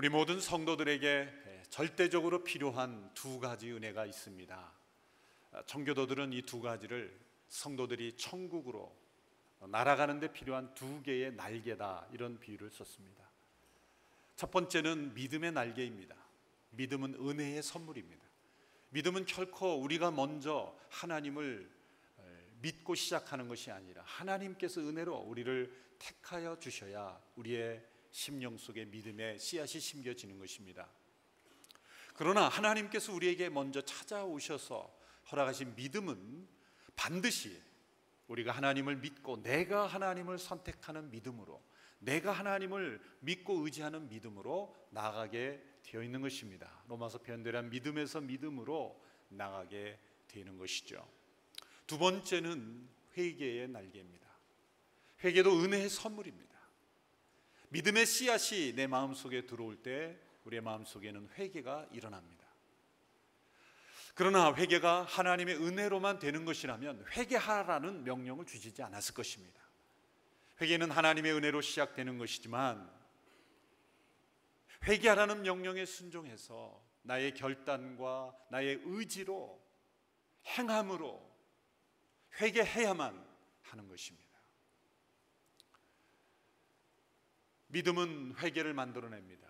우리 모든 성도들에게 절대적으로 필요한 두 가지 은혜가 있습니다. 청교도들은 이 두 가지를 성도들이 천국으로 날아가는 데 필요한 두 개의 날개다, 이런 비유를 썼습니다. 첫 번째는 믿음의 날개입니다. 믿음은 은혜의 선물입니다. 믿음은 결코 우리가 먼저 하나님을 믿고 시작하는 것이 아니라 하나님께서 은혜로 우리를 택하여 주셔야 우리의 심령 속에 믿음의 씨앗이 심겨지는 것입니다. 그러나 하나님께서 우리에게 먼저 찾아오셔서 허락하신 믿음은 반드시 우리가 하나님을 믿고 내가 하나님을 선택하는 믿음으로, 내가 하나님을 믿고 의지하는 믿음으로 나아가게 되어 있는 것입니다. 로마서 표현대로 믿음에서 믿음으로 나아가게 되는 것이죠. 두 번째는 회개의 날개입니다. 회개도 은혜의 선물입니다. 믿음의 씨앗이 내 마음속에 들어올 때 우리의 마음속에는 회개가 일어납니다. 그러나 회개가 하나님의 은혜로만 되는 것이라면 회개하라는 명령을 주시지 않았을 것입니다. 회개는 하나님의 은혜로 시작되는 것이지만 회개하라는 명령에 순종해서 나의 결단과 나의 의지로, 행함으로 회개해야만 하는 것입니다. 믿음은 회개를 만들어냅니다.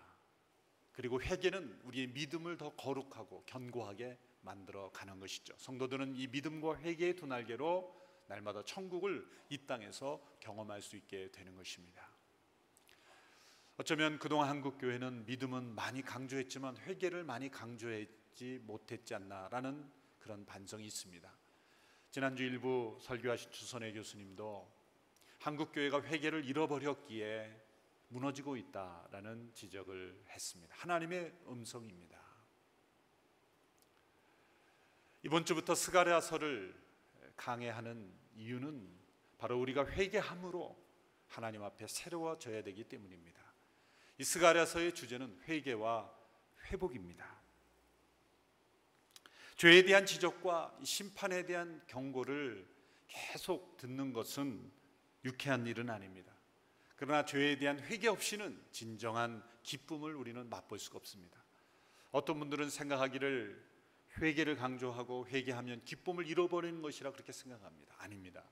그리고 회개는 우리의 믿음을 더 거룩하고 견고하게 만들어 가는 것이죠. 성도들은 이 믿음과 회개의 두 날개로 날마다 천국을 이 땅에서 경험할 수 있게 되는 것입니다. 어쩌면 그동안 한국교회는 믿음은 많이 강조했지만 회개를 많이 강조하지 못했지 않나라는 그런 반성이 있습니다. 지난주 일부 설교하신 주선혜 교수님도 한국교회가 회개를 잃어버렸기에 무너지고 있다라는 지적을 했습니다. 하나님의 음성입니다. 이번 주부터 스가랴서를 강해하는 이유는 바로 우리가 회개함으로 하나님 앞에 새로워져야 되기 때문입니다. 이 스가랴서의 주제는 회개와 회복입니다. 죄에 대한 지적과 심판에 대한 경고를 계속 듣는 것은 유쾌한 일은 아닙니다. 그러나 죄에 대한 회개 없이는 진정한 기쁨을 우리는 맛볼 수가 없습니다. 어떤 분들은 생각하기를 회개를 강조하고 회개하면 기쁨을 잃어버리는 것이라 그렇게 생각합니다. 아닙니다.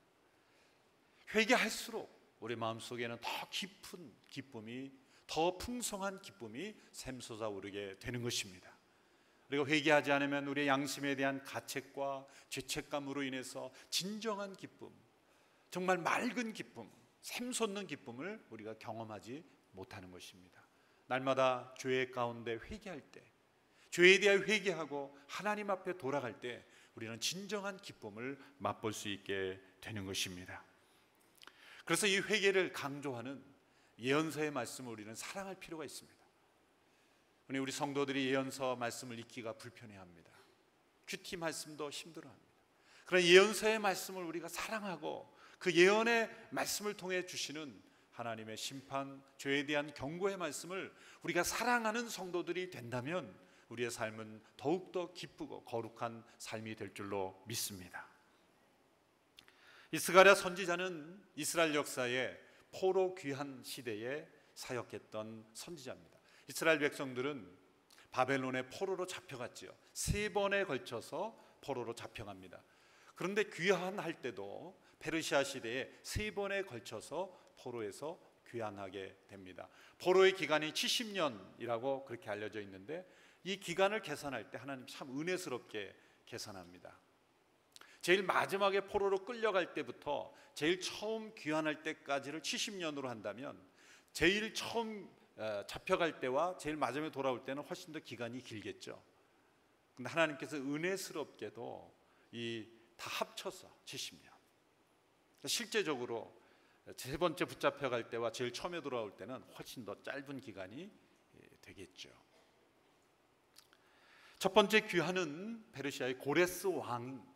회개할수록 우리 마음속에는 더 깊은 기쁨이, 더 풍성한 기쁨이 샘솟아 오르게 되는 것입니다. 그리고 회개하지 않으면 우리의 양심에 대한 가책과 죄책감으로 인해서 진정한 기쁨, 정말 맑은 기쁨, 샘솟는 기쁨을 우리가 경험하지 못하는 것입니다. 날마다 죄 가운데 회개할 때, 죄에 대해 회개하고 하나님 앞에 돌아갈 때 우리는 진정한 기쁨을 맛볼 수 있게 되는 것입니다. 그래서 이 회개를 강조하는 예언서의 말씀을 우리는 사랑할 필요가 있습니다. 우리 성도들이 예언서 말씀을 읽기가 불편해합니다. 큐티 말씀도 힘들어합니다. 그런 예언서의 말씀을 우리가 사랑하고 그 예언의 말씀을 통해 주시는 하나님의 심판, 죄에 대한 경고의 말씀을 우리가 사랑하는 성도들이 된다면 우리의 삶은 더욱더 기쁘고 거룩한 삶이 될 줄로 믿습니다. 이 스가랴 선지자는 이스라엘 역사의 포로 귀환 시대에 사역했던 선지자입니다. 이스라엘 백성들은 바벨론의 포로로 잡혀갔지요. 3번에 걸쳐서 포로로 잡혀갑니다. 그런데 귀환할 때도 페르시아 시대에 3번에 걸쳐서 포로에서 귀환하게 됩니다. 포로의 기간이 70년이라고 그렇게 알려져 있는데 이 기간을 계산할 때 하나님 참 은혜스럽게 계산합니다. 제일 마지막에 포로로 끌려갈 때부터 제일 처음 귀환할 때까지를 70년으로 한다면 제일 처음 잡혀갈 때와 제일 마지막에 돌아올 때는 훨씬 더 기간이 길겠죠. 근데 하나님께서 은혜스럽게도 이 다 합쳐서 70년. 실제적으로 세 번째 붙잡혀갈 때와 제일 처음에 돌아올 때는 훨씬 더 짧은 기간이 되겠죠. 첫 번째 귀환은 페르시아의 고레스 왕,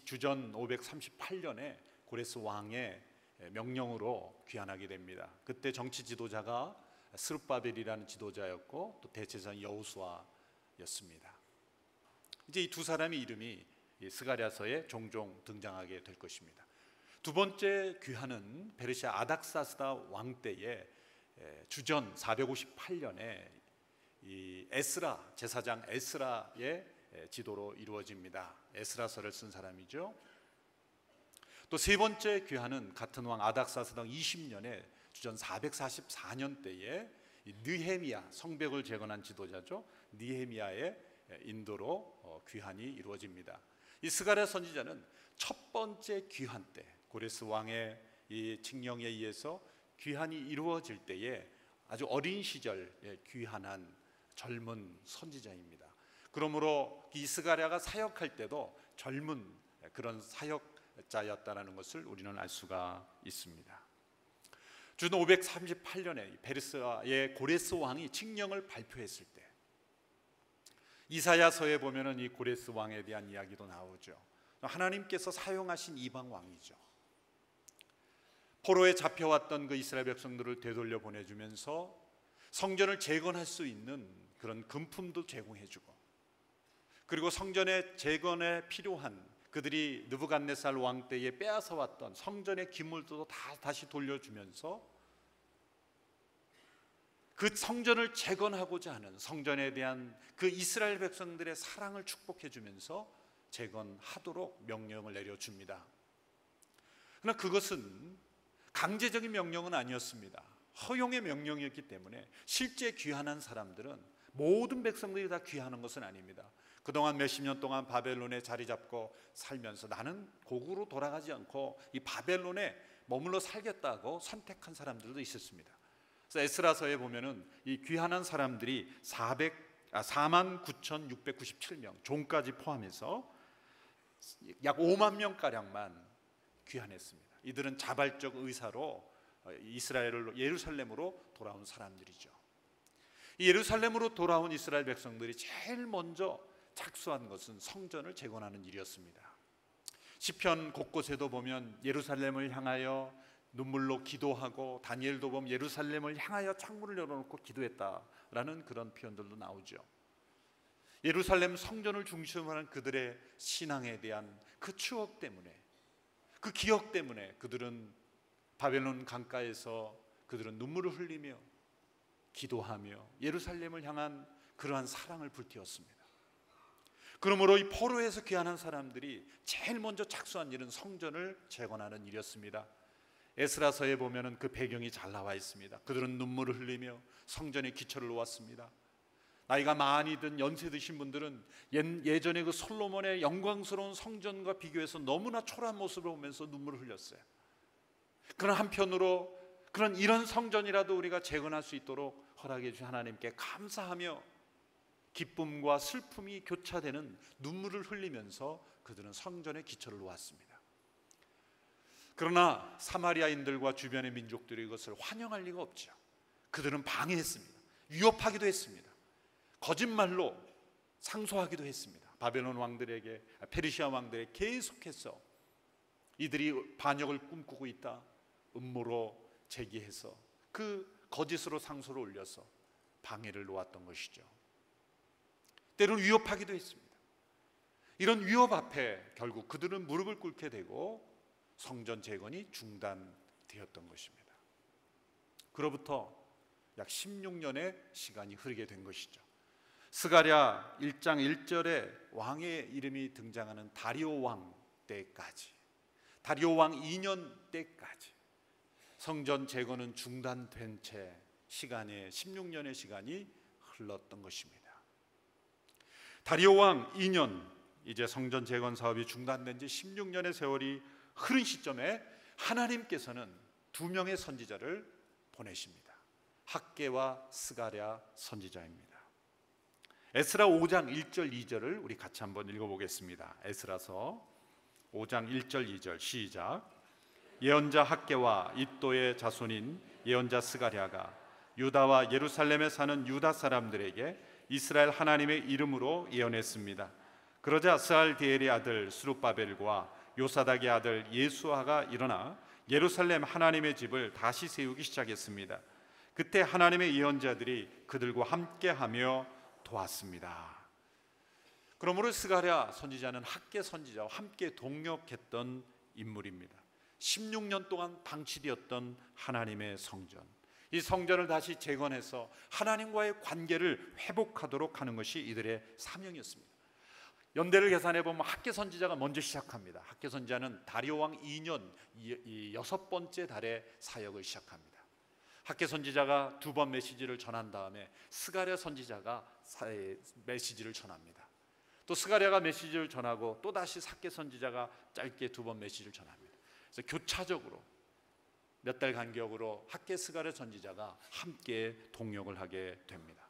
주전 538년에 고레스 왕의 명령으로 귀환하게 됩니다. 그때 정치 지도자가 스룹바벨이라는 지도자였고 또 대제사장 여호수아였습니다. 이제 이 두 사람의 이름이 스가랴서에 종종 등장하게 될 것입니다. 두 번째 귀환은 페르시아 아닥사스다 왕 때에 주전 458년에 이 에스라 제사장 에스라의 지도로 이루어집니다. 에스라서를 쓴 사람이죠. 또 세 번째 귀환은 같은 왕 아닥사스당 20년에 주전 444년대에 느헤미야, 성벽을 재건한 지도자죠. 느헤미야의 인도로 귀환이 이루어집니다. 이 스가랴 선지자는 첫 번째 귀환 때 고레스 왕의 이 칙령에 의해서 귀환이 이루어질 때에 아주 어린 시절에 귀환한 젊은 선지자입니다. 그러므로 이 스가랴가 사역할 때도 젊은 그런 사역자였다는 것을 우리는 알 수가 있습니다. 주전 538년에 페르시아의 고레스 왕이 칙령을 발표했을 때 이사야서에 보면은 이 고레스 왕에 대한 이야기도 나오죠. 하나님께서 사용하신 이방 왕이죠. 포로에 잡혀왔던 그 이스라엘 백성들을 되돌려 보내주면서 성전을 재건할 수 있는 그런 금품도 제공해주고, 그리고 성전의 재건에 필요한 그들이 느부갓네살 왕 때에 빼앗아 왔던 성전의 기물도 다 다시 돌려주면서 그 성전을 재건하고자 하는 성전에 대한 그 이스라엘 백성들의 사랑을 축복해주면서 재건하도록 명령을 내려줍니다. 그러나 그것은 강제적인 명령은 아니었습니다. 허용의 명령이었기 때문에 실제 귀환한 사람들은 모든 백성들이 다 귀환한 것은 아닙니다. 그동안 몇십 년 동안 바벨론에 자리 잡고 살면서 나는 고국으로 돌아가지 않고 이 바벨론에 머물러 살겠다고 선택한 사람들도 있었습니다. 그래서 에스라서에 보면은 이 귀환한 사람들이 49,697명, 종까지 포함해서 약 5만 명 가량만 귀환했습니다. 이들은 자발적 의사로 이스라엘로 예루살렘으로 돌아온 사람들이죠. 이 예루살렘으로 돌아온 이스라엘 백성들이 제일 먼저 착수한 것은 성전을 재건하는 일이었습니다. 시편 곳곳에도 보면 예루살렘을 향하여 눈물로 기도하고, 다니엘도 보면 예루살렘을 향하여 창문을 열어놓고 기도했다라는 그런 표현들도 나오죠. 예루살렘 성전을 중심으로 하는 그들의 신앙에 대한 그 추억 때문에, 그 기억 때문에 그들은 바벨론 강가에서 그들은 눈물을 흘리며 기도하며 예루살렘을 향한 그러한 사랑을 불태웠습니다. 그러므로 이 포로에서 귀환한 사람들이 제일 먼저 착수한 일은 성전을 재건하는 일이었습니다. 에스라서에 보면은 그 배경이 잘 나와 있습니다. 그들은 눈물을 흘리며 성전에 기초를 놓았습니다. 나이가 많이 든 연세 드신 분들은 예전에 그 솔로몬의 영광스러운 성전과 비교해서 너무나 초라한 모습을 보면서 눈물을 흘렸어요. 그런 한편으로 이런 성전이라도 우리가 재건할 수 있도록 허락해 주신 하나님께 감사하며 기쁨과 슬픔이 교차되는 눈물을 흘리면서 그들은 성전의 기초를 놓았습니다. 그러나 사마리아인들과 주변의 민족들이 이것을 환영할 리가 없죠. 그들은 방해했습니다. 위협하기도 했습니다. 거짓말로 상소하기도 했습니다. 바벨론 왕들에게, 페르시아 왕들에게 계속해서 이들이 반역을 꿈꾸고 있다 음모로 제기해서 그 거짓으로 상소를 올려서 방해를 놓았던 것이죠. 때로는 위협하기도 했습니다. 이런 위협 앞에 결국 그들은 무릎을 꿇게 되고 성전 재건이 중단되었던 것입니다. 그로부터 약 16년의 시간이 흐르게 된 것이죠. 스가랴 1장 1절에 왕의 이름이 등장하는 다리오 왕 때까지, 다리오 왕 2년 때까지 성전 재건은 중단된 채 16년의 시간이 흘렀던 것입니다. 다리오 왕 2년, 이제 성전 재건 사업이 중단된 지 16년의 세월이 흐른 시점에 하나님께서는 두 명의 선지자를 보내십니다. 학개와 스가랴 선지자입니다. 에스라 5장 1절 2절을 우리 같이 한번 읽어보겠습니다. 에스라서 5장 1절 2절 시작. 예언자 학개와 이도의 자손인 예언자 스가랴가 유다와 예루살렘에 사는 유다 사람들에게 이스라엘 하나님의 이름으로 예언했습니다. 그러자 스알디엘의 아들 스룹바벨과 요사닥의 아들 예수아가 일어나 예루살렘 하나님의 집을 다시 세우기 시작했습니다. 그때 하나님의 예언자들이 그들과 함께하며 도왔습니다. 그러므로 스가랴 선지자는 학개 선지자와 함께 동역했던 인물입니다. 16년 동안 방치되었던 하나님의 성전, 이 성전을 다시 재건해서 하나님과의 관계를 회복하도록 하는 것이 이들의 사명이었습니다. 연대를 계산해 보면 학개 선지자가 먼저 시작합니다. 학개 선지자는 다리오 왕 2년 이 6번째 달에 사역을 시작합니다. 학개 선지자가 2번 메시지를 전한 다음에 스가랴 선지자가 메시지를 전합니다. 또 스가랴가 메시지를 전하고 또 다시 학개 선지자가 짧게 2번 메시지를 전합니다. 그래서 교차적으로 몇 달 간격으로 학개 스가랴 선지자가 함께 동역을 하게 됩니다.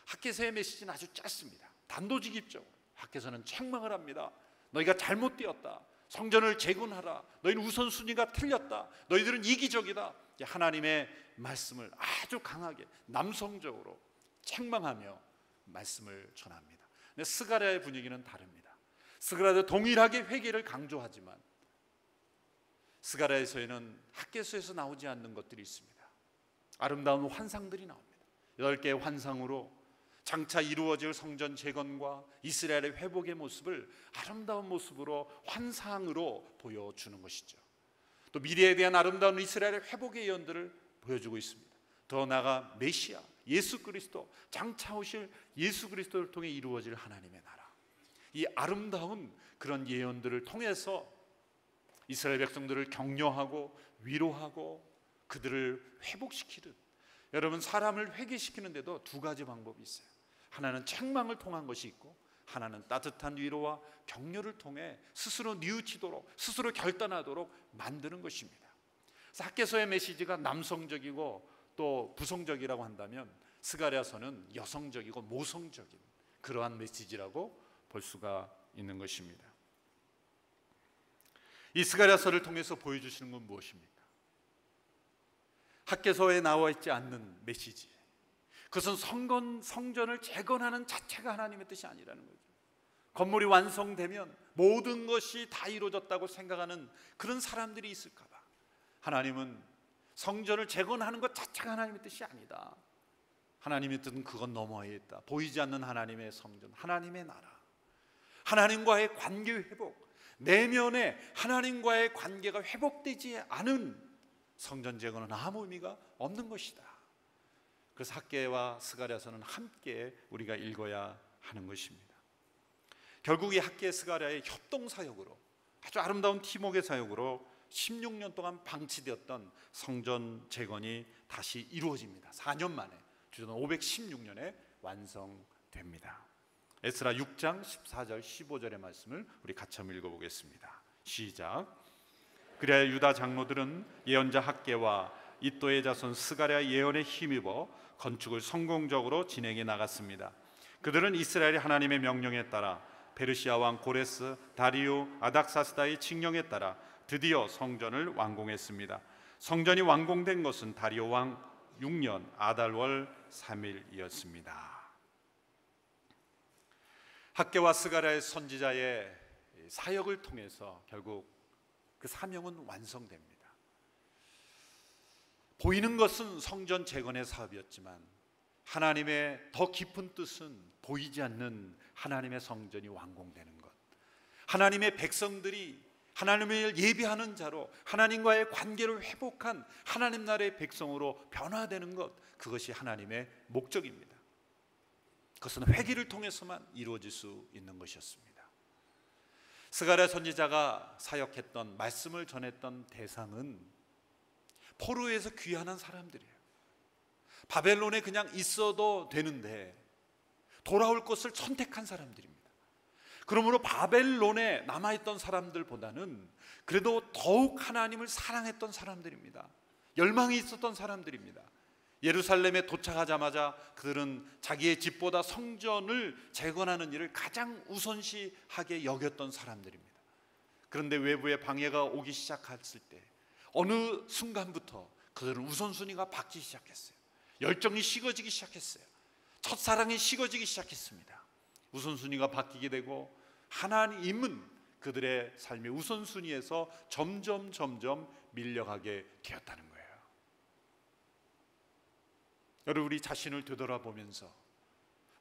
학개서의 메시지는 아주 짧습니다. 단도직입적으로 학개서는 책망을 합니다. 너희가 잘못되었다. 성전을 재건하라. 너희는 우선순위가 틀렸다. 너희들은 이기적이다. 하나님의 말씀을 아주 강하게 남성적으로 책망하며 말씀을 전합니다. 근데 스가랴의 분위기는 다릅니다. 스가랴도 동일하게 회개를 강조하지만 스가랴에서는 학개서에서 나오지 않는 것들이 있습니다. 아름다운 환상들이 나옵니다. 8개의 환상으로 장차 이루어질 성전 재건과 이스라엘의 회복의 모습을 아름다운 모습으로 환상으로 보여주는 것이죠. 또 미래에 대한 아름다운 이스라엘의 회복의 예언들을 보여주고 있습니다. 더 나아가 메시아 예수 그리스도, 장차 오실 예수 그리스도를 통해 이루어질 하나님의 나라, 이 아름다운 그런 예언들을 통해서 이스라엘 백성들을 격려하고 위로하고 그들을 회복시키듯, 여러분 사람을 회개시키는데도 2가지 방법이 있어요. 하나는 책망을 통한 것이 있고 하나는 따뜻한 위로와 격려를 통해 스스로 뉘우치도록, 스스로 결단하도록 만드는 것입니다. 그래서 학개서의 메시지가 남성적이고 또 부성적이라고 한다면 스가랴서는 여성적이고 모성적인 그러한 메시지라고 볼 수가 있는 것입니다. 이 스가랴서를 통해서 보여주시는 건 무엇입니까? 학개서에 나와 있지 않는 메시지, 그것은 성전을 재건하는 자체가 하나님의 뜻이 아니라는 거죠. 건물이 완성되면 모든 것이 다 이루어졌다고 생각하는 그런 사람들이 있을까 봐 하나님은 성전을 재건하는 것 자체가 하나님의 뜻이 아니다. 하나님의 뜻은 그건 넘어에 있다. 보이지 않는 하나님의 성전, 하나님의 나라, 하나님과의 관계 회복, 내면에 하나님과의 관계가 회복되지 않은 성전 재건은 아무 의미가 없는 것이다. 그래서 학개와 스가랴서는 함께 우리가 읽어야 하는 것입니다. 결국 이 학개 스가랴의 협동 사역으로, 아주 아름다운 팀워크의 사역으로 16년 동안 방치되었던 성전 재건이 다시 이루어집니다. 4년 만에 주전 516년에 완성됩니다. 에스라 6장 14절 15절의 말씀을 우리 같이 한번 읽어보겠습니다. 시작. 그리하여 유다 장로들은 예언자 학개와 이또의 자손 스가랴 예언에 힘입어 건축을 성공적으로 진행해 나갔습니다. 그들은 이스라엘의 하나님의 명령에 따라 페르시아 왕 고레스, 다리오, 아닥사스다의 칙령에 따라 드디어 성전을 완공했습니다. 성전이 완공된 것은 다리오 왕 6년 아달월 3일이었습니다. 학개와 스가랴의 선지자의 사역을 통해서 결국 그 사명은 완성됩니다. 보이는 것은 성전 재건의 사업이었지만 하나님의 더 깊은 뜻은 보이지 않는 하나님의 성전이 완공되는 것, 하나님의 백성들이 하나님을 예비하는 자로 하나님과의 관계를 회복한 하나님 나라의 백성으로 변화되는 것, 그것이 하나님의 목적입니다. 그것은 회개를 통해서만 이루어질 수 있는 것이었습니다. 스가랴 선지자가 사역했던, 말씀을 전했던 대상은 포로에서 귀환한 사람들이에요. 바벨론에 그냥 있어도 되는데 돌아올 것을 선택한 사람들입니다. 그러므로 바벨론에 남아있던 사람들보다는 그래도 더욱 하나님을 사랑했던 사람들입니다. 열망이 있었던 사람들입니다. 예루살렘에 도착하자마자 그들은 자기의 집보다 성전을 재건하는 일을 가장 우선시하게 여겼던 사람들입니다. 그런데 외부의 방해가 오기 시작했을 때 어느 순간부터 그들은 우선순위가 바뀌기 시작했어요. 열정이 식어지기 시작했어요. 첫사랑이 식어지기 시작했습니다. 우선순위가 바뀌게 되고 하나님은 그들의 삶의 우선순위에서 점점 밀려가게 되었다는 거예요. 여러분, 우리 자신을 되돌아보면서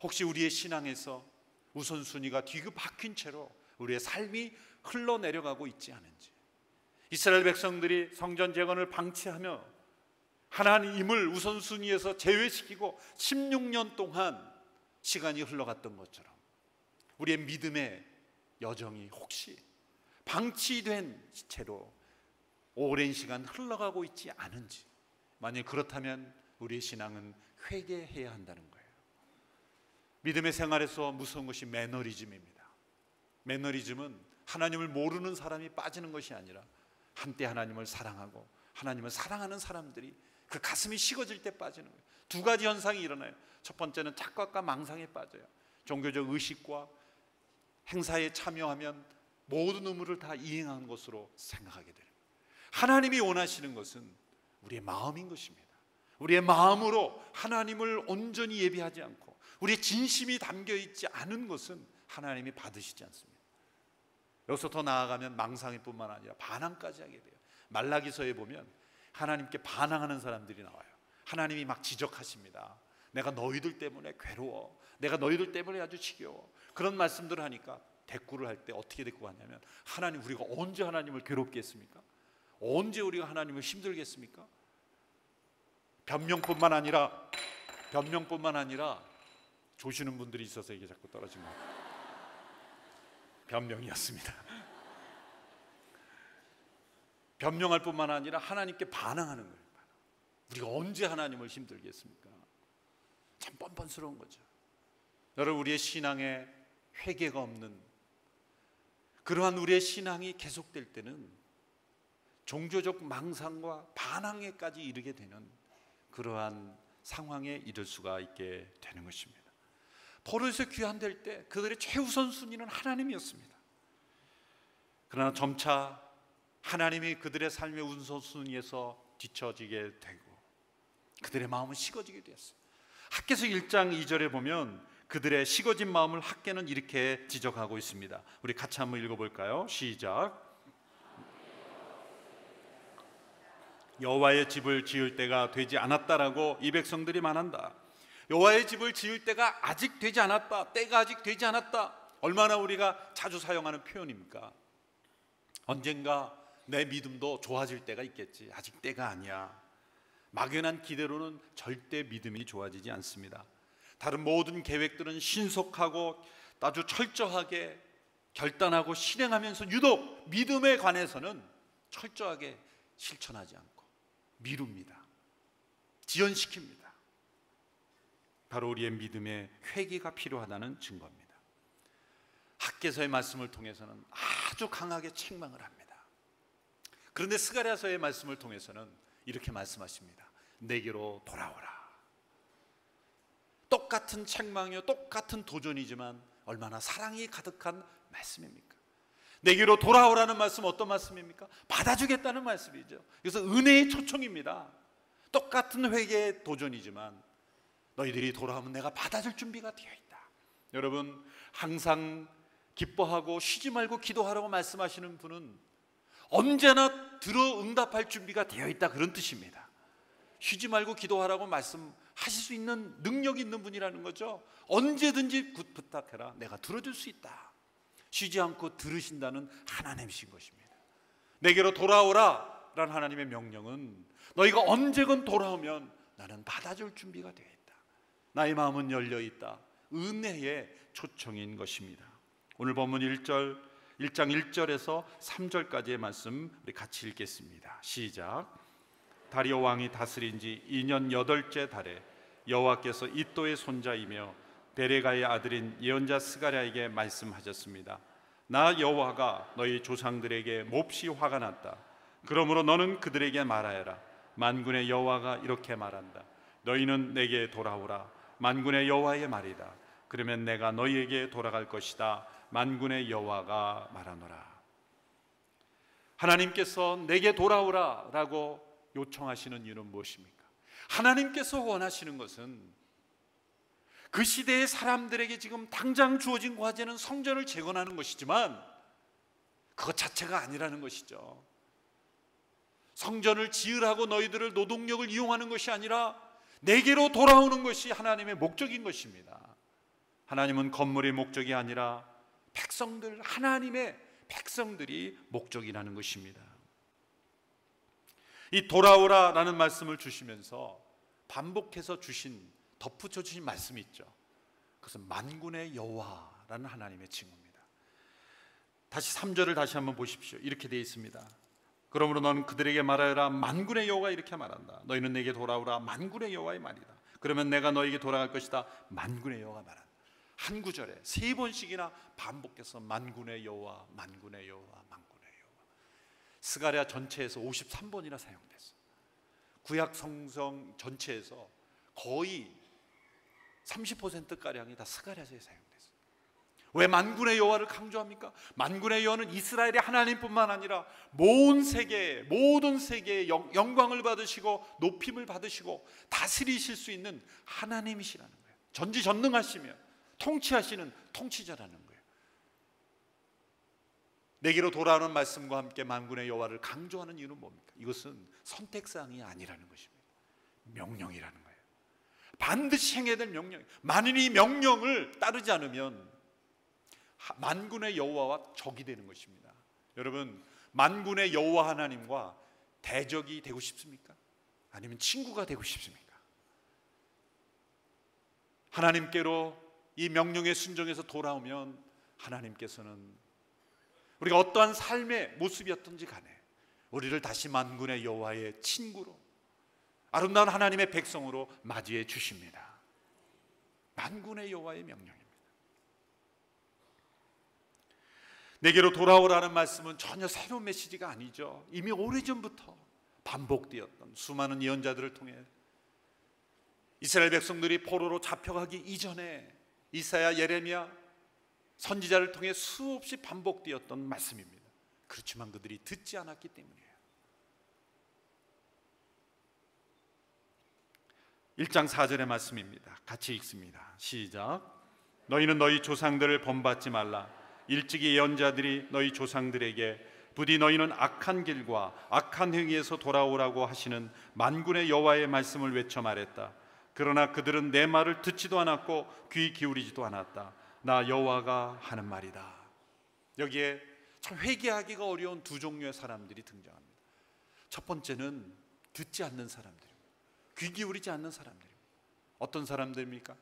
혹시 우리의 신앙에서 우선순위가 뒤바뀐 채로 우리의 삶이 흘러내려가고 있지 않은지, 이스라엘 백성들이 성전 재건을 방치하며 하나님을 우선순위에서 제외시키고 16년 동안 시간이 흘러갔던 것처럼 우리의 믿음의 여정이 혹시 방치된 채로 오랜 시간 흘러가고 있지 않은지, 만약 그렇다면 우리의 신앙은 회개해야 한다는 거예요. 믿음의 생활에서 무서운 것이 매너리즘입니다. 매너리즘은 하나님을 모르는 사람이 빠지는 것이 아니라 한때 하나님을 사랑하고 하나님을 사랑하는 사람들이 그 가슴이 식어질 때 빠지는 거예요. 두 가지 현상이 일어나요. 첫 번째는 착각과 망상에 빠져요. 종교적 의식과 행사에 참여하면 모든 의무를 다 이행한 것으로 생각하게 되는 거예요. 하나님이 원하시는 것은 우리의 마음인 것입니다. 우리의 마음으로 하나님을 온전히 예비하지 않고 우리의 진심이 담겨있지 않은 것은 하나님이 받으시지 않습니다. 여기서 더 나아가면 망상일 뿐만 아니라 반항까지 하게 돼요. 말라기서에 보면 하나님께 반항하는 사람들이 나와요. 하나님이 막 지적하십니다. 내가 너희들 때문에 괴로워, 내가 너희들 때문에 아주 지겨워. 그런 말씀들을 하니까 대꾸를 할 때 어떻게 대꾸하냐면, 하나님, 우리가 언제 하나님을 괴롭게 했습니까? 언제 우리가 하나님을 힘들게 했습니까? 변명뿐만 아니라 조시는 분들이 있어서 이게 자꾸 떨어진 거예요. 변명이었습니다. 변명할 뿐만 아니라 하나님께 반항하는 거예요. 우리가 언제 하나님을 힘들게 했습니까? 참 뻔뻔스러운 거죠. 여러분, 우리의 신앙에 회개가 없는 그러한 우리의 신앙이 계속될 때는 종교적 망상과 반항에까지 이르게 되는 그러한 상황에 이를 수가 있게 되는 것입니다. 포로에서 귀환될 때 그들의 최우선 순위는 하나님이었습니다. 그러나 점차 하나님이 그들의 삶의 우선순위에서 뒤처지게 되고 그들의 마음은 식어지게 되었어요. 학개서 1장 2절에 보면 그들의 식어진 마음을 학개는 이렇게 지적하고 있습니다. 우리 같이 한번 읽어볼까요? 시작. 여호와의 집을 지을 때가 되지 않았다라고 이 백성들이 말한다. 여호와의 집을 지을 때가 아직 되지 않았다, 때가 아직 되지 않았다. 얼마나 우리가 자주 사용하는 표현입니까? 언젠가 내 믿음도 좋아질 때가 있겠지, 아직 때가 아니야. 막연한 기대로는 절대 믿음이 좋아지지 않습니다. 다른 모든 계획들은 신속하고 아주 철저하게 결단하고 실행하면서 유독 믿음에 관해서는 철저하게 실천하지 않고 미룹니다. 지연시킵니다. 바로 우리의 믿음의 회개가 필요하다는 증거입니다. 학개서의 말씀을 통해서는 아주 강하게 책망을 합니다. 그런데 스가랴서의 말씀을 통해서는 이렇게 말씀하십니다. 내게로 돌아오라. 똑같은 책망이요, 똑같은 도전이지만 얼마나 사랑이 가득한 말씀입니까? 내게로 돌아오라는 말씀, 어떤 말씀입니까? 받아주겠다는 말씀이죠. 그래서 은혜의 초청입니다. 똑같은 회개의 도전이지만 너희들이 돌아오면 내가 받아줄 준비가 되어 있다. 여러분, 항상 기뻐하고 쉬지 말고 기도하라고 말씀하시는 분은 언제나 들어 응답할 준비가 되어 있다, 그런 뜻입니다. 쉬지 말고 기도하라고 말씀하실 수 있는 능력이 있는 분이라는 거죠. 언제든지 부탁해라, 내가 들어줄 수 있다. 쉬지 않고 들으신다는 하나님이신 것입니다. 내게로 돌아오라 라는 하나님의 명령은 너희가 언제건 돌아오면 나는 받아줄 준비가 되어 있다. 나의 마음은 열려 있다. 은혜의 초청인 것입니다. 오늘 본문 1장 1절에서 3절까지의 말씀 우리 같이 읽겠습니다. 시작. 다리오 왕이 다스린 지 2년 8째 달에 여호와께서 이또의 손자이며 베레가의 아들인 예언자 스가랴에게 말씀하셨습니다. 나 여호와가 너희 조상들에게 몹시 화가 났다. 그러므로 너는 그들에게 말하여라. 만군의 여호와가 이렇게 말한다. 너희는 내게 돌아오라. 만군의 여호와의 말이다. 그러면 내가 너희에게 돌아갈 것이다. 만군의 여호와가 말하노라. 하나님께서 내게 돌아오라 라고 요청하시는 이유는 무엇입니까? 하나님께서 원하시는 것은 그 시대의 사람들에게 지금 당장 주어진 과제는 성전을 재건하는 것이지만 그것 자체가 아니라는 것이죠. 성전을 지으라고 너희들을 노동력을 이용하는 것이 아니라 내게로 돌아오는 것이 하나님의 목적인 것입니다. 하나님은 건물의 목적이 아니라 백성들, 하나님의 백성들이 목적이라는 것입니다. 이 돌아오라라는 말씀을 주시면서 반복해서 덧붙여 주신 말씀이 있죠. 그것은 만군의 여호와라는 하나님의 칭호입니다. 다시 3절을 다시 한번 보십시오. 이렇게 되어 있습니다. 그러므로 너는 그들에게 말하여라. 만군의 여호와가 이렇게 말한다. 너희는 내게 돌아오라. 만군의 여호와의 말이다. 그러면 내가 너에게 돌아갈 것이다. 만군의 여호와가 말한다. 한 구절에 3번씩이나 반복해서 만군의 여호와, 만군의 여호와, 만군의 여호와. 스가랴 전체에서 53번이나 사용됐어요. 구약 성경 전체에서 거의 30%가량이 다 스가랴서에 사용됐어요. 왜 만군의 여호와를 강조합니까? 만군의 여호와는 이스라엘의 하나님뿐만 아니라 모든 세계의 영광을 받으시고 높임을 받으시고 다스리실 수 있는 하나님이시라는 거예요. 전지전능하시며 통치하시는 통치자라는 거예요. 내게로 돌아오는 말씀과 함께 만군의 여호와를 강조하는 이유는 뭡니까? 이것은 선택사항이 아니라는 것입니다. 명령이라는 거예요. 반드시 행해야 될 명령. 만일 이 명령을 따르지 않으면 만군의 여호와와 적이 되는 것입니다. 여러분, 만군의 여호와 하나님과 대적이 되고 싶습니까? 아니면 친구가 되고 싶습니까? 하나님께로 이 명령에 순종해서 돌아오면 하나님께서는 우리가 어떠한 삶의 모습이었든지 간에 우리를 다시 만군의 여호와의 친구로, 아름다운 하나님의 백성으로 맞이해 주십니다. 만군의 여호와의 명령입니다. 내게로 돌아오라는 말씀은 전혀 새로운 메시지가 아니죠. 이미 오래전부터 반복되었던 수많은 예언자들을 통해 이스라엘 백성들이 포로로 잡혀가기 이전에 이사야, 예레미야 선지자를 통해 수없이 반복되었던 말씀입니다. 그렇지만 그들이 듣지 않았기 때문이에요. 1장 4절의 말씀입니다. 같이 읽습니다. 시작. 너희는 너희 조상들을 본받지 말라. 일찍이 예언자들이 너희 조상들에게 부디 너희는 악한 길과 악한 행위에서 돌아오라고 하시는 만군의 여호와의 말씀을 외쳐 말했다. 그러나 그들은 내 말을 듣지도 않았고 귀 기울이지도 않았다. 나 여호와가 하는 말이다. 여기에 참 회개하기가 어려운 두 종류의 사람들이 등장합니다. 첫 번째는 듣지 않는 사람들입니다. 귀 기울이지 않는 사람들입니다. 어떤 사람들입니까?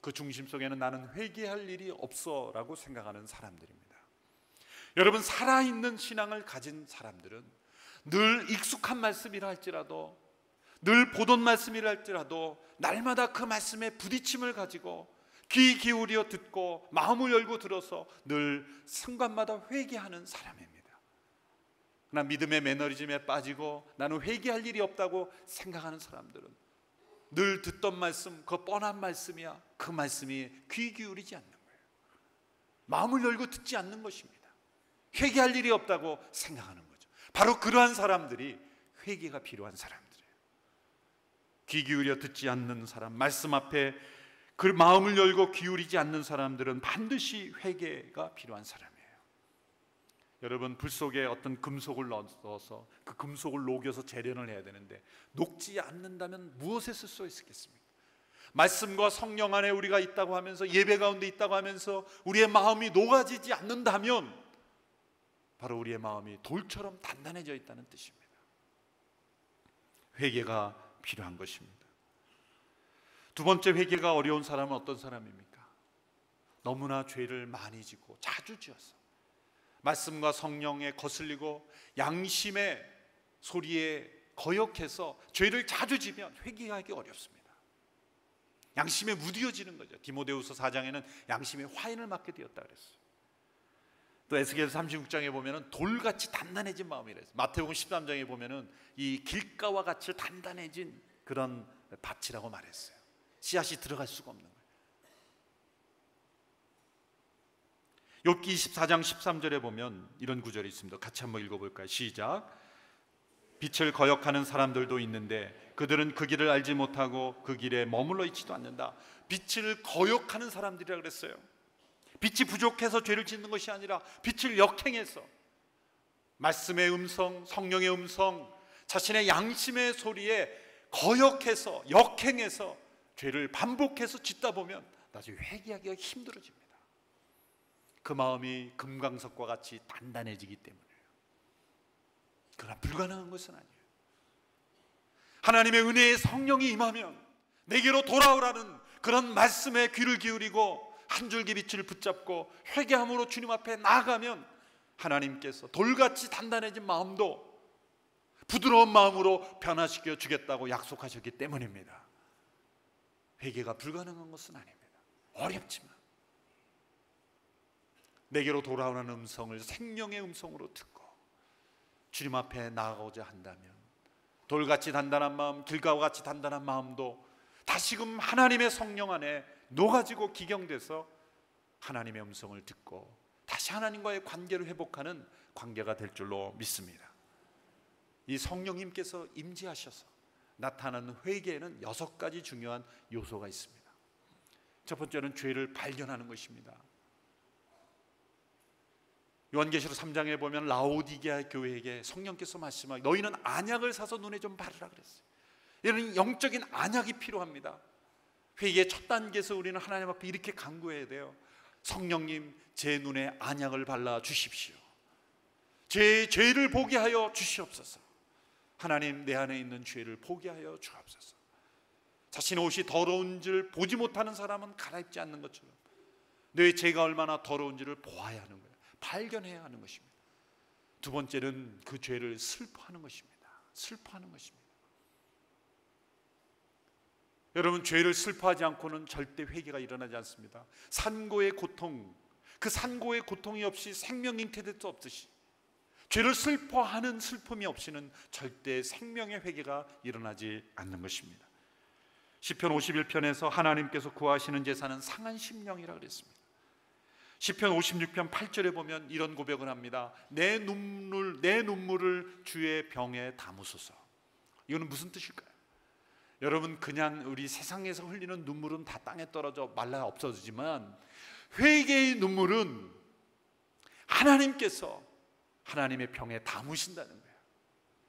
그 중심 속에는 나는 회개할 일이 없어 라고 생각하는 사람들입니다. 여러분, 살아있는 신앙을 가진 사람들은 늘 익숙한 말씀이라 할지라도, 늘 보던 말씀이라 할지라도 날마다 그 말씀에 부딪힘을 가지고 귀 기울여 듣고 마음을 열고 들어서 늘 순간마다 회개하는 사람입니다. 그러나 믿음의 매너리즘에 빠지고 나는 회개할 일이 없다고 생각하는 사람들은 늘 듣던 말씀, 그 뻔한 말씀이야. 그 말씀이 귀 기울이지 않는 거예요. 마음을 열고 듣지 않는 것입니다. 회개할 일이 없다고 생각하는 거죠. 바로 그러한 사람들이 회개가 필요한 사람들이에요. 귀 기울여 듣지 않는 사람, 말씀 앞에 그 마음을 열고 기울이지 않는 사람들은 반드시 회개가 필요한 사람이에요. 여러분, 불 속에 어떤 금속을 넣어서 그 금속을 녹여서 재련을 해야 되는데 녹지 않는다면 무엇에 쓸 수 있겠습니까? 말씀과 성령 안에 우리가 있다고 하면서, 예배 가운데 있다고 하면서 우리의 마음이 녹아지지 않는다면 바로 우리의 마음이 돌처럼 단단해져 있다는 뜻입니다. 회개가 필요한 것입니다. 두 번째, 회개가 어려운 사람은 어떤 사람입니까? 너무나 죄를 많이 짓고 자주 지었어. 말씀과 성령에 거슬리고 양심의 소리에 거역해서 죄를 자주 지면 회개하기 어렵습니다. 양심에 무뎌지는 거죠. 디모데후서 4장에는 양심에 화인을 맞게 되었다 그랬어요. 또 에스겔서 36장에 보면은 돌같이 단단해진 마음이라 했어요. 마태복음 13장에 보면은 이 길가와 같이 단단해진 그런 밭이라고 말했어요. 씨앗이 들어갈 수가 없는 거예요. 욥기 24장 13절에 보면 이런 구절이 있습니다. 같이 한번 읽어볼까요? 시작. 빛을 거역하는 사람들도 있는데 그들은 그 길을 알지 못하고 그 길에 머물러 있지도 않는다. 빛을 거역하는 사람들이라 그랬어요. 빛이 부족해서 죄를 짓는 것이 아니라 빛을 역행해서 말씀의 음성, 성령의 음성, 자신의 양심의 소리에 거역해서 역행해서 죄를 반복해서 짓다 보면 나중에 회개하기가 힘들어집니다. 그 마음이 금강석과 같이 단단해지기 때문이에요. 그러나 불가능한 것은 아니에요. 하나님의 은혜의 성령이 임하면 내게로 돌아오라는 그런 말씀에 귀를 기울이고 한 줄기 빛을 붙잡고 회개함으로 주님 앞에 나아가면 하나님께서 돌같이 단단해진 마음도 부드러운 마음으로 변화시켜 주겠다고 약속하셨기 때문입니다. 회개가 불가능한 것은 아닙니다. 어렵지만 내게로 돌아오는 음성을 생명의 음성으로 듣고 주님 앞에 나아가고자 한다면 돌같이 단단한 마음, 길가와 같이 단단한 마음도 다시금 하나님의 성령 안에 녹아지고 기경돼서 하나님의 음성을 듣고 다시 하나님과의 관계를 회복하는 관계가 될 줄로 믿습니다. 이 성령님께서 임재하셔서 나타나는 회개에는 6가지 중요한 요소가 있습니다. 첫 번째는 죄를 발견하는 것입니다. 요한계시록 3장에 보면 라오디게아 교회에게 성령께서 말씀하기 너희는 안약을 사서 눈에 좀 바르라 그랬어요. 이런 영적인 안약이 필요합니다. 회개의 첫 단계에서 우리는 하나님 앞에 이렇게 간구해야 돼요. 성령님, 제 눈에 안약을 발라 주십시오. 제 죄를 보게 하여 주시옵소서. 하나님, 내 안에 있는 죄를 보게 하여 주옵소서. 자신의 옷이 더러운 줄 보지 못하는 사람은 갈아입지 않는 것처럼 내 죄가 얼마나 더러운지를 보아야 하는 거예요. 발견해야 하는 것입니다. 두 번째는 그 죄를 슬퍼하는 것입니다. 슬퍼하는 것입니다. 여러분, 죄를 슬퍼하지 않고는 절대 회개가 일어나지 않습니다. 산고의 고통, 그 산고의 고통이 없이 생명 잉태될 수 없듯이 죄를 슬퍼하는 슬픔이 없이는 절대 생명의 회개가 일어나지 않는 것입니다. 시편 51편에서 하나님께서 구하시는 제사는 상한 심령이라 그랬습니다. 시편 56편 8절에 보면 이런 고백을 합니다. 내 눈물을 주의 병에 담으소서. 이거는 무슨 뜻일까요? 여러분, 그냥 우리 세상에서 흘리는 눈물은 다 땅에 떨어져 말라 없어지지만 회개의 눈물은 하나님께서 하나님의 병에 담으신다는 거예요.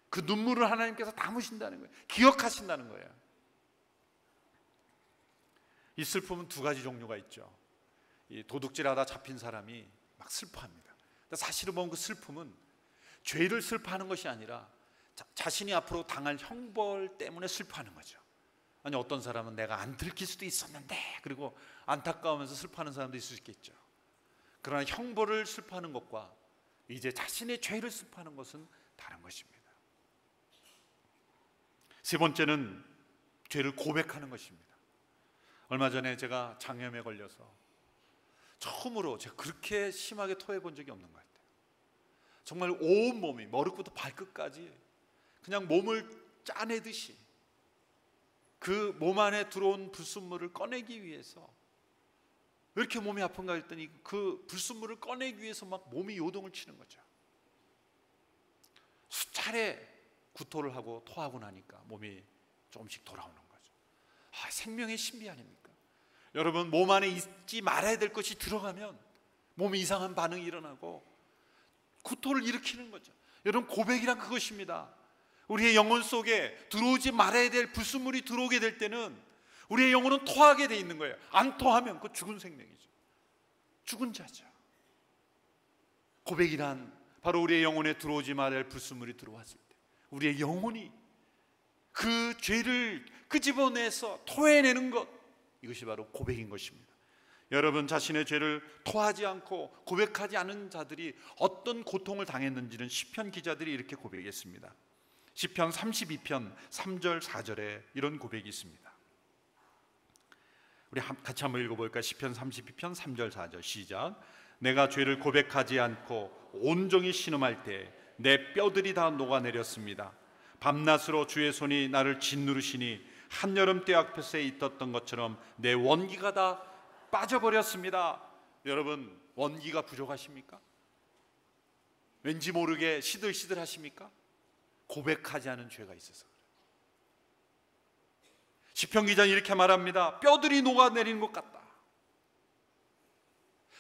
그 눈물을 하나님께서 담으신다는 거예요. 기억하신다는 거예요. 이 슬픔은 2가지 종류가 있죠. 이 도둑질하다 잡힌 사람이 막 슬퍼합니다. 근데 사실은 그 슬픔은 죄를 슬퍼하는 것이 아니라 자신이 앞으로 당할 형벌 때문에 슬퍼하는 거죠. 아니, 어떤 사람은 내가 안 들킬 수도 있었는데 그리고 안타까우면서 슬퍼하는 사람도 있을 수 있겠죠. 그러나 형벌을 슬퍼하는 것과 이제 자신의 죄를 슬퍼하는 것은 다른 것입니다. 세 번째는 죄를 고백하는 것입니다. 얼마 전에 제가 장염에 걸려서 처음으로 제가 그렇게 심하게 토해 본 적이 없는 것 같아요. 정말 온 몸이 머리부터 발끝까지 그냥 몸을 짜내듯이 그 몸 안에 들어온 불순물을 꺼내기 위해서 왜 이렇게 몸이 아픈가 했더니 그 불순물을 꺼내기 위해서 막 몸이 요동을 치는 거죠. 수차례 구토를 하고 토하고 나니까 몸이 조금씩 돌아오는 거죠. 생명의 신비 아닙니까? 여러분, 몸 안에 있지 말아야 될 것이 들어가면 몸에 이상한 반응이 일어나고 구토를 일으키는 거죠. 여러분, 고백이란 그것입니다. 우리의 영혼 속에 들어오지 말아야 될 불순물이 들어오게 될 때는 우리의 영혼은 토하게 돼 있는 거예요. 안 토하면 그 죽은 생명이죠. 죽은 자죠. 고백이란 바로 우리의 영혼에 들어오지 말아야 할 불순물이 들어왔을 때 우리의 영혼이 그 죄를 끄집어내서 토해내는 것, 이것이 바로 고백인 것입니다. 여러분, 자신의 죄를 토하지 않고 고백하지 않은 자들이 어떤 고통을 당했는지는 시편 기자들이 이렇게 고백했습니다. 시편 32편 3절 4절에 이런 고백이 있습니다. 우리 같이 한번 읽어볼까요? 시편 32편 3절 4절 시작. 내가 죄를 고백하지 않고 온종일 신음할 때 내 뼈들이 다 녹아내렸습니다. 밤낮으로 주의 손이 나를 짓누르시니 한여름 때 앞에 있었던 것처럼 내 원기가 다 빠져버렸습니다. 여러분, 원기가 부족하십니까? 왠지 모르게 시들시들 하십니까? 고백하지 않은 죄가 있어서 그래요. 시편 기자는 이렇게 말합니다. 뼈들이 녹아내리는 것 같다.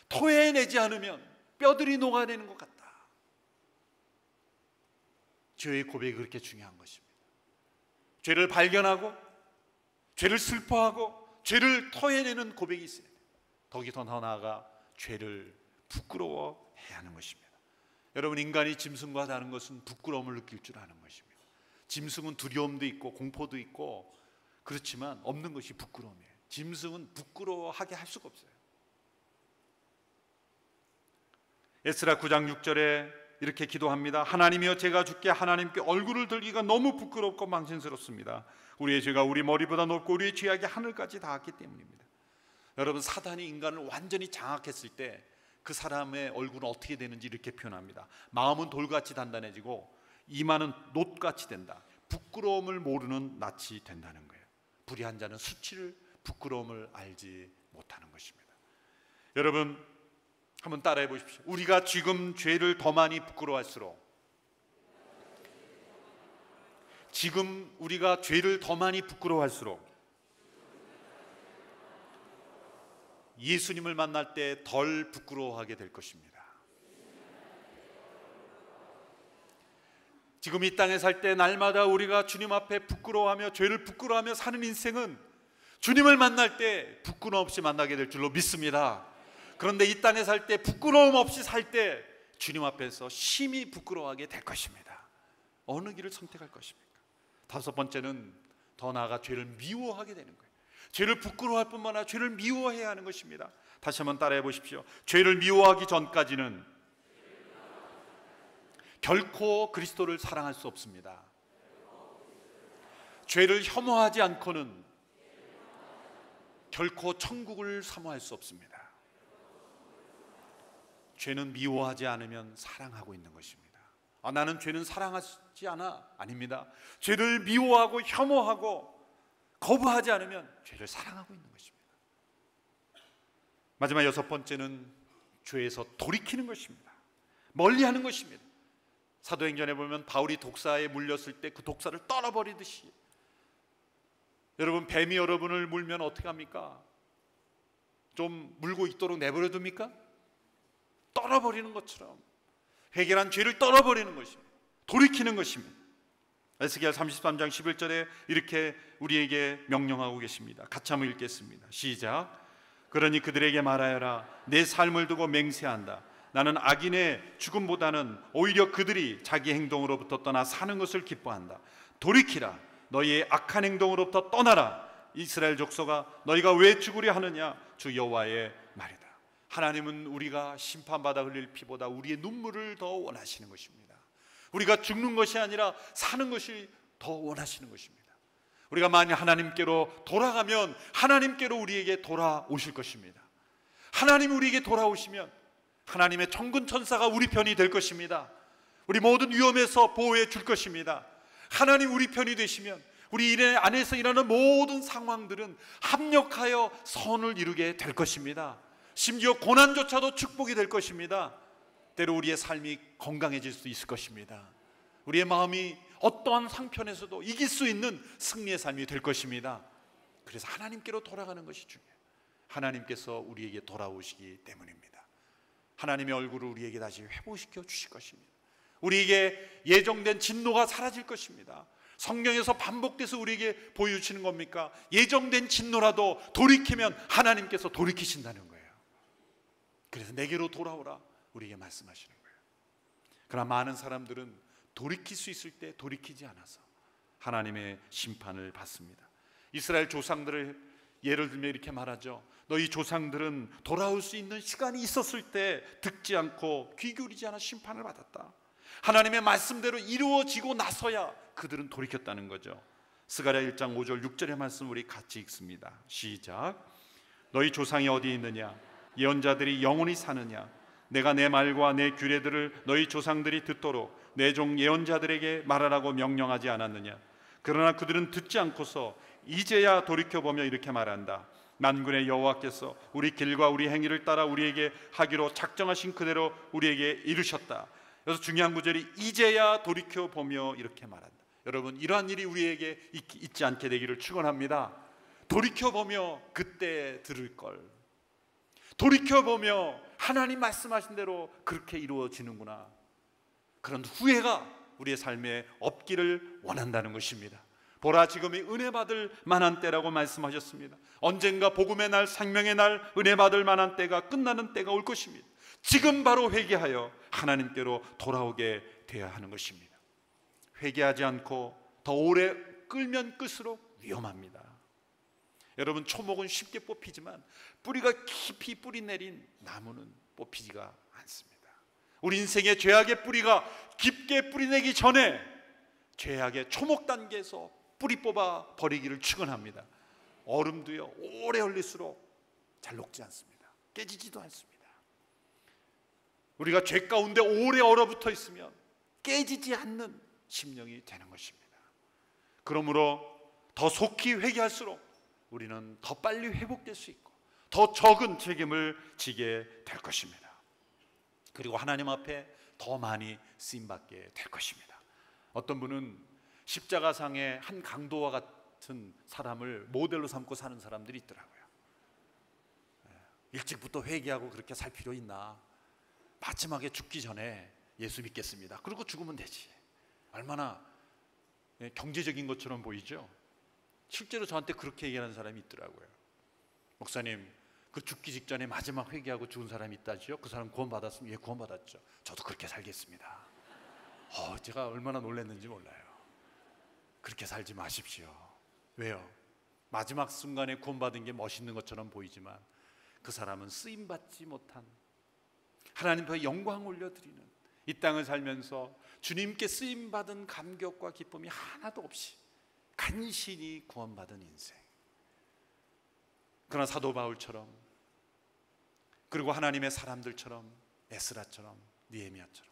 토해내지 않으면 뼈들이 녹아내리는 것 같다. 죄의 고백이 그렇게 중요한 것입니다. 죄를 발견하고 죄를 슬퍼하고 죄를 토해내는 고백이 있어야 돼요. 더 나아가 죄를 부끄러워해야 하는 것입니다. 여러분, 인간이 짐승과 다른 것은 부끄러움을 느낄 줄 아는 것입니다. 짐승은 두려움도 있고 공포도 있고 그렇지만 없는 것이 부끄러움이에요. 짐승은 부끄러워하게 할 수가 없어요. 에스라 9장 6절에 이렇게 기도합니다. 하나님이여, 제가 주께 하나님께 얼굴을 들기가 너무 부끄럽고 망신스럽습니다. 우리의 죄가 우리 머리보다 높고 우리의 죄악이 하늘까지 닿았기 때문입니다. 여러분, 사단이 인간을 완전히 장악했을 때 그 사람의 얼굴은 어떻게 되는지 이렇게 표현합니다. 마음은 돌같이 단단해지고 이마는 놋같이 된다. 부끄러움을 모르는 낯이 된다는 거예요. 불의한 자는 수치를, 부끄러움을 알지 못하는 것입니다. 여러분, 한번 따라해 보십시오. 우리가 지금 죄를 더 많이 부끄러워할수록, 지금 우리가 죄를 더 많이 부끄러워할수록 예수님을 만날 때 덜 부끄러워하게 될 것입니다. 지금 이 땅에 살 때 날마다 우리가 주님 앞에 부끄러워하며 죄를 부끄러워하며 사는 인생은 주님을 만날 때 부끄러움 없이 만나게 될 줄로 믿습니다. 그런데 이 땅에 살 때 부끄러움 없이 살 때 주님 앞에서 심히 부끄러워하게 될 것입니다. 어느 길을 선택할 것입니까? 다섯 번째는 더 나아가 죄를 미워하게 되는 거예요. 죄를 부끄러워할 뿐만 아니라 죄를 미워해야 하는 것입니다. 다시 한번 따라해 보십시오. 죄를 미워하기 전까지는 결코 그리스도를 사랑할 수 없습니다. 죄를 혐오하지 않고는 결코 천국을 사모할 수 없습니다. 죄는 미워하지 않으면 사랑하고 있는 것입니다. 나는 죄는 사랑하지 않아. 아닙니다. 죄를 미워하고 혐오하고 거부하지 않으면 죄를 사랑하고 있는 것입니다. 마지막 여섯 번째는 죄에서 돌이키는 것입니다. 멀리하는 것입니다. 사도행전에 보면 바울이 독사에 물렸을 때 그 독사를 떨어버리듯이, 여러분, 뱀이 여러분을 물면 어떻게 합니까? 좀 물고 있도록 내버려 둡니까? 떨어버리는 것처럼 해결한 죄를 떨어버리는 것입니다. 돌이키는 것입니다. 에스겔 33장 11절에 이렇게 우리에게 명령하고 계십니다. 같이 한번 읽겠습니다. 시작. 그러니 그들에게 말하여라. 내 삶을 두고 맹세한다. 나는 악인의 죽음보다는 오히려 그들이 자기 행동으로부터 떠나 사는 것을 기뻐한다. 돌이키라. 너희의 악한 행동으로부터 떠나라. 이스라엘 족속아, 너희가 왜 죽으려 하느냐? 주 여호와의 말이다. 하나님은 우리가 심판받아 흘릴 피보다 우리의 눈물을 더 원하시는 것입니다. 우리가 죽는 것이 아니라 사는 것이 더 원하시는 것입니다. 우리가 만약 하나님께로 돌아가면 하나님께로 우리에게 돌아오실 것입니다. 하나님이 우리에게 돌아오시면 하나님의 천군 천사가 우리 편이 될 것입니다. 우리 모든 위험에서 보호해 줄 것입니다. 하나님 우리 편이 되시면 우리 일 안에서 일하는 모든 상황들은 합력하여 선을 이루게 될 것입니다. 심지어 고난조차도 축복이 될 것입니다. 때로 우리의 삶이 건강해질 수 있을 것입니다. 우리의 마음이 어떠한 상편에서도 이길 수 있는 승리의 삶이 될 것입니다. 그래서 하나님께로 돌아가는 것이 중요해요. 하나님께서 우리에게 돌아오시기 때문입니다. 하나님의 얼굴을 우리에게 다시 회복시켜 주실 것입니다. 우리에게 예정된 진노가 사라질 것입니다. 성경에서 반복돼서 우리에게 보여주시는 겁니까? 예정된 진노라도 돌이키면 하나님께서 돌이키신다는 거예요. 그래서 내게로 돌아오라 우리에게 말씀하시는 거예요. 그러나 많은 사람들은 돌이킬 수 있을 때 돌이키지 않아서 하나님의 심판을 받습니다. 이스라엘 조상들을 예를 들면 이렇게 말하죠. 너희 조상들은 돌아올 수 있는 시간이 있었을 때 듣지 않고 귀 기울이지 않아 심판을 받았다. 하나님의 말씀대로 이루어지고 나서야 그들은 돌이켰다는 거죠. 스가랴 1장 5절 6절의 말씀 우리 같이 읽습니다. 시작. 너희 조상이 어디 있느냐? 예언자들이 영원히 사느냐? 내가 내 말과 내 규례들을 너희 조상들이 듣도록 내 종 예언자들에게 말하라고 명령하지 않았느냐? 그러나 그들은 듣지 않고서 이제야 돌이켜보며 이렇게 말한다. 만군의 여호와께서 우리 길과 우리 행위를 따라 우리에게 하기로 작정하신 그대로 우리에게 이루셨다. 그래서 중요한 구절이 이제야 돌이켜보며 이렇게 말한다. 여러분, 이러한 일이 우리에게 있지 않게 되기를 축원합니다. 돌이켜보며 그때 들을 걸, 돌이켜보며 하나님 말씀하신 대로 그렇게 이루어지는구나, 그런 후회가 우리의 삶에 없기를 원한다는 것입니다. 보라, 지금이 은혜 받을 만한 때라고 말씀하셨습니다. 언젠가 복음의 날, 생명의 날, 은혜 받을 만한 때가 끝나는 때가 올 것입니다. 지금 바로 회개하여 하나님께로 돌아오게 되어야 하는 것입니다. 회개하지 않고 더 오래 끌면 끌수록 위험합니다. 여러분, 초목은 쉽게 뽑히지만 뿌리가 깊이 뿌리 내린 나무는 뽑히지가 않습니다. 우리 인생의 죄악의 뿌리가 깊게 뿌리내기 전에 죄악의 초목 단계에서 뿌리 뽑아 버리기를 축원합니다. 얼음도요, 오래 얼릴수록 잘 녹지 않습니다. 깨지지도 않습니다. 우리가 죄 가운데 오래 얼어붙어 있으면 깨지지 않는 심령이 되는 것입니다. 그러므로 더 속히 회개할수록 우리는 더 빨리 회복될 수 있고 더 적은 책임을 지게 될 것입니다. 그리고 하나님 앞에 더 많이 쓰임받게 될 것입니다. 어떤 분은 십자가상의 한 강도와 같은 사람을 모델로 삼고 사는 사람들이 있더라고요. 일찍부터 회개하고 그렇게 살 필요 있나? 마지막에 죽기 전에 예수 믿겠습니다. 그리고 죽으면 되지. 얼마나 경제적인 것처럼 보이죠? 실제로 저한테 그렇게 얘기하는 사람이 있더라고요. 목사님, 그 죽기 직전에 마지막 회개하고 죽은 사람이 있다지요? 그 사람 구원받았으면? 예, 구원받았죠. 저도 그렇게 살겠습니다. 제가 얼마나 놀랐는지 몰라요. 그렇게 살지 마십시오. 왜요? 마지막 순간에 구원받은 게 멋있는 것처럼 보이지만 그 사람은 쓰임받지 못한, 하나님 앞에 영광 올려드리는 이 땅을 살면서 주님께 쓰임받은 감격과 기쁨이 하나도 없이 간신히 구원받은 인생. 그러나 사도 바울처럼, 그리고 하나님의 사람들처럼, 에스라처럼, 느헤미야처럼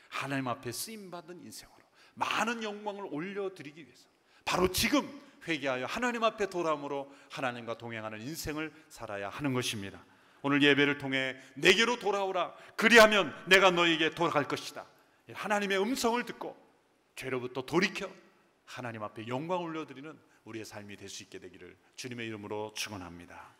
하나님 앞에 쓰임받은 인생으로 많은 영광을 올려드리기 위해서 바로 지금 회개하여 하나님 앞에 돌아옴으로 하나님과 동행하는 인생을 살아야 하는 것입니다. 오늘 예배를 통해 내게로 돌아오라, 그리하면 내가 너에게 돌아갈 것이다. 하나님의 음성을 듣고 죄로부터 돌이켜 하나님 앞에 영광을 올려드리는 우리의 삶이 될 수 있게 되기를 주님의 이름으로 축원합니다.